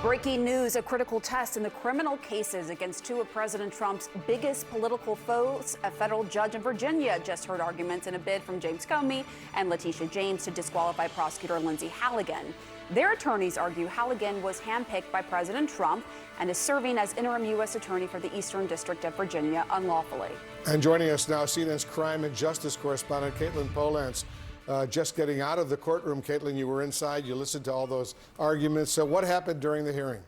Breaking news, a critical test in the criminal cases against two of President Trump's biggest political foes. A federal judge in Virginia just heard arguments in a bid from James Comey and Letitia James to disqualify prosecutor Lindsay Halligan. Their attorneys argue Halligan was handpicked by President Trump and is serving as interim U.S. attorney for the Eastern District of Virginia unlawfully. And joining us now, CNN's crime and justice correspondent, Katelyn Polantz. Just getting out of the courtroom, Katelyn, you were inside, you listened to all those arguments. So what happened during the hearing?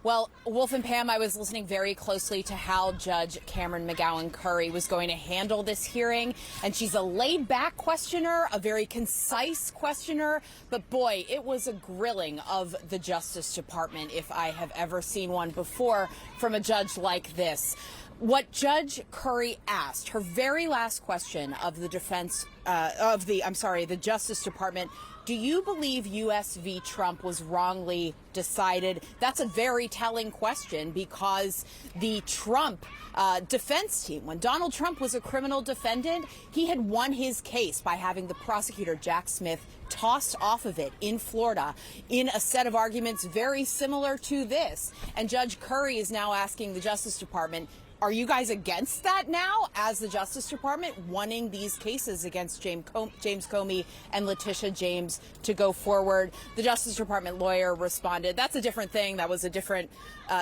Well, Wolf and Pam, I was listening very closely to how Judge Cameron McGowan Curry was going to handle this hearing. And she's a laid-back questioner, a very concise questioner. But boy, it was a grilling of the Justice Department if I have ever seen one before from a judge like this. What Judge Curry asked, her very last question of the the Justice Department, do you believe U.S. v. Trump was wrongly decided? That's a very telling question because the Trump defense team, when Donald Trump was a criminal defendant, he had won his case by having the prosecutor, Jack Smith, tossed off of it in Florida in a set of arguments very similar to this. And Judge Curry is now asking the Justice Department, are you guys against that now as the Justice Department wanting these cases against James Comey and Letitia James to go forward? The Justice Department lawyer responded, that's a different thing. That was a different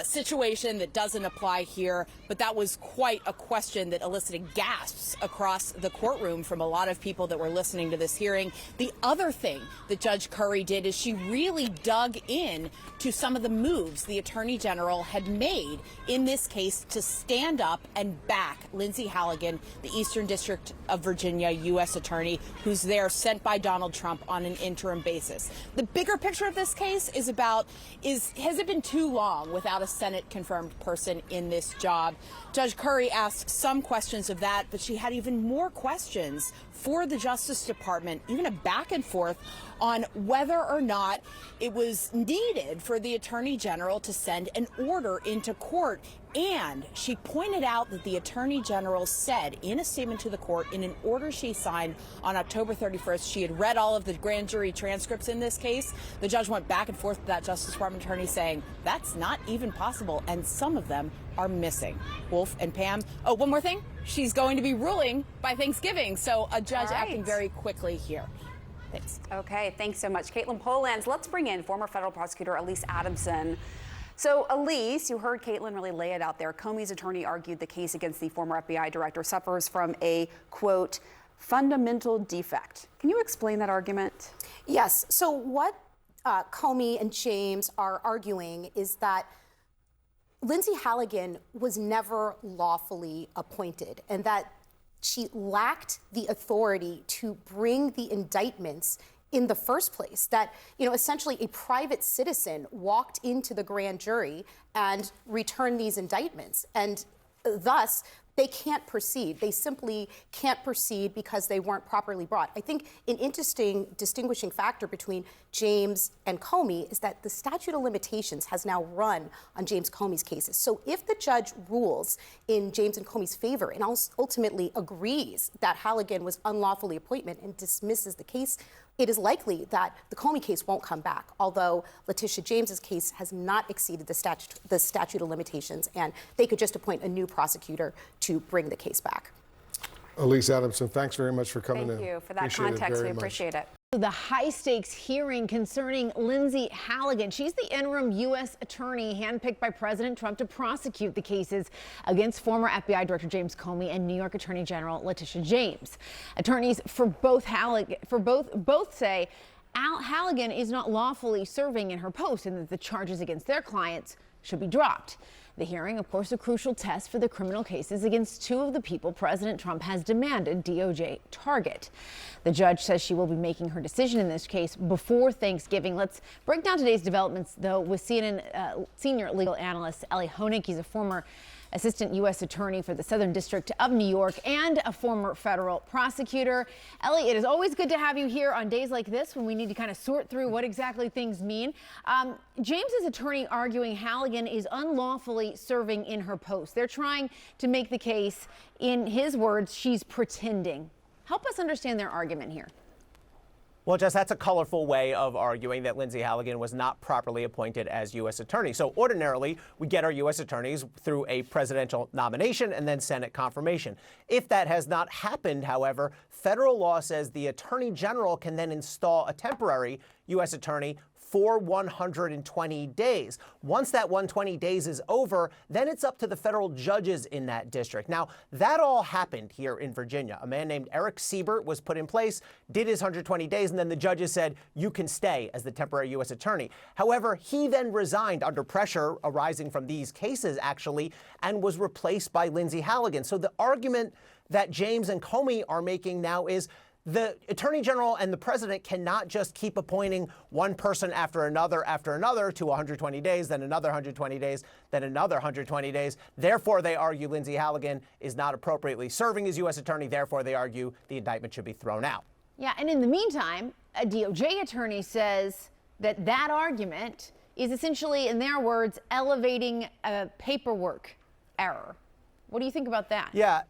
situation that doesn't apply here. But that was quite a question that elicited gasps across the courtroom from a lot of people that were listening to this hearing. The other thing that Judge Curry did is she really dug in to some of the moves the Attorney General had made in this case to stand up and back Lindsay Halligan, the Eastern District of Virginia U.S. Attorney, who's there sent by Donald Trump on an interim basis. The bigger picture of this case is about, has it been too long without a Senate-confirmed person in this job? Judge Curry asked some questions of that, but she had even more questions for the Justice Department, even a back and forth on whether or not it was needed for the Attorney General to send an order into court. And she pointed out that the Attorney General said in a statement to the court in an order she signed on October 31st, she had read all of the grand jury transcripts in this case. The judge went back and forth with that Justice Department attorney saying that's not even possible, and some of them are missing. Wolf and Pam. Oh, one more thing. She's going to be ruling by Thanksgiving, so a judge acting very quickly here. Thanks. Okay, thanks so much. Katelyn Polantz. Let's bring in former federal prosecutor Elise Adamson. So, Elise, you heard Katelyn really lay it out there. Comey's attorney argued the case against the former FBI director suffers from a, quote, fundamental defect. Can you explain that argument? Yes. So what Comey and James are arguing is that Lindsay Halligan was never lawfully appointed and that she lacked the authority to bring the indictments in the first place, that, essentially a private citizen walked into the grand jury and returned these indictments. And thus, they can't proceed. They simply can't proceed because they weren't properly brought. I think an interesting distinguishing factor between James and Comey is that the statute of limitations has now run on James Comey's cases. So if the judge rules in James and Comey's favor and ultimately agrees that Halligan was unlawfully appointed and dismisses the case, it is likely that the Comey case won't come back, although Letitia James's case has not exceeded the statute of limitations, and they could just appoint a new prosecutor to bring the case back. Elise Adamson, thanks very much for coming in. Thank you for that context. We appreciate it. The high-stakes hearing concerning Lindsay Halligan. She's the interim U.S. attorney handpicked by President Trump to prosecute the cases against former FBI Director James Comey and New York Attorney General Letitia James. Attorneys for both say Halligan is not lawfully serving in her post and that the charges against their clients should be dropped. The hearing, of course, a crucial test for the criminal cases against two of the people President Trump has demanded DOJ target. The judge says she will be making her decision in this case before Thanksgiving. Let's break down today's developments, though, with CNN senior legal analyst Elie Honig. He's a former assistant U.S. attorney for the Southern District of New York and a former federal prosecutor. Elie, it is always good to have you here on days like this when we need to kind of sort through what exactly things mean. James's attorney arguing Halligan is unlawfully serving in her post. They're trying to make the case, in his words, she's pretending. Help us understand their argument here. Well, Jess, that's a colorful way of arguing that Lindsay Halligan was not properly appointed as U.S. attorney. So ordinarily, we get our U.S. attorneys through a presidential nomination and then Senate confirmation. If that has not happened, however, federal law says the attorney general can then install a temporary U.S. attorney for 120 days. Once that 120 days is over, then it's up to the federal judges in that district. Now, that all happened here in Virginia. A man named Eric Siebert was put in place, did his 120 days, and then the judges said, you can stay as the temporary U.S. attorney. However, he then resigned under pressure arising from these cases, actually, and was replaced by Lindsay Halligan. So the argument that James and Comey are making now is the attorney general and the president cannot just keep appointing one person after another to 120 days, then another 120 days, then another 120 days. Therefore, they argue Lindsay Halligan is not appropriately serving as U.S. attorney. Therefore, they argue the indictment should be thrown out. Yeah, and in the meantime, a DOJ attorney says that that argument is essentially, in their words, elevating a paperwork error. What do you think about that? Yeah.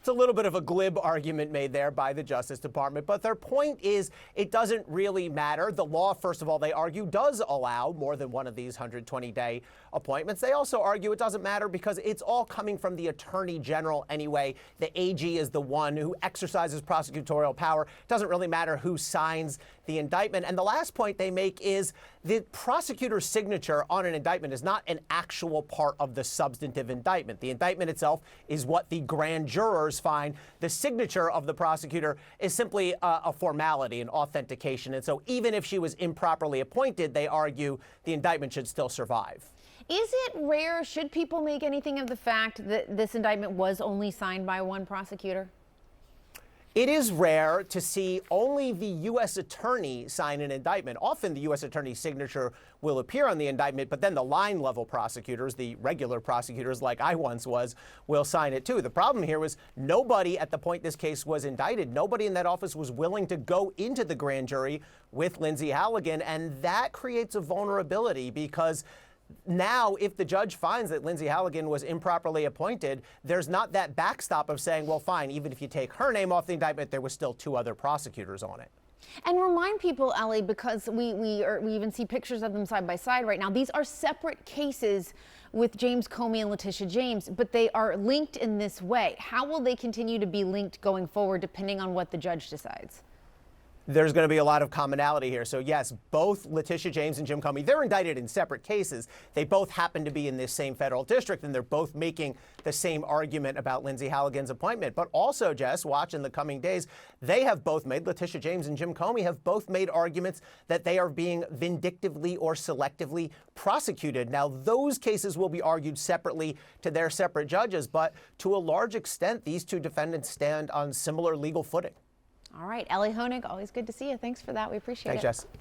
It's a little bit of a glib argument made there by the Justice Department, but their point is it doesn't really matter. The law, first of all, they argue, does allow more than one of these 120-day appointments. They also argue it doesn't matter because it's all coming from the Attorney General anyway. The AG is the one who exercises prosecutorial power. It doesn't really matter who signs the indictment. And the last point they make is the prosecutor's signature on an indictment is not an actual part of the substantive indictment. The indictment itself is what the grand jurors find. The signature of the prosecutor is simply a formality, an authentication. And so even if she was improperly appointed, they argue the indictment should still survive. Is it rare, should people make anything of the fact that this indictment was only signed by one prosecutor? It is rare to see only the U.S. attorney sign an indictment. Often the U.S. attorney's signature will appear on the indictment, but then the line-level prosecutors, the regular prosecutors like I once was, will sign it too. The problem here was nobody at the point this case was indicted, nobody in that office was willing to go into the grand jury with Lindsay Halligan, and that creates a vulnerability because now, if the judge finds that Lindsay Halligan was improperly appointed, there's not that backstop of saying, well, fine, even if you take her name off the indictment, there were still two other prosecutors on it. And remind people, Ellie, because we even see pictures of them side by side right now. These are separate cases with James Comey and Letitia James, but they are linked in this way. How will they continue to be linked going forward, depending on what the judge decides? There's going to be a lot of commonality here. So yes, both Letitia James and Jim Comey, they're indicted in separate cases. They both happen to be in this same federal district, and they're both making the same argument about Lindsay Halligan's appointment. But also, Jess, watch in the coming days, they have both made, Letitia James and Jim Comey have both made arguments that they are being vindictively or selectively prosecuted. Now, those cases will be argued separately to their separate judges, but to a large extent, these two defendants stand on similar legal footing. All right, Ellie Honig, always good to see you. Thanks for that. We appreciate it. Thanks, Jess.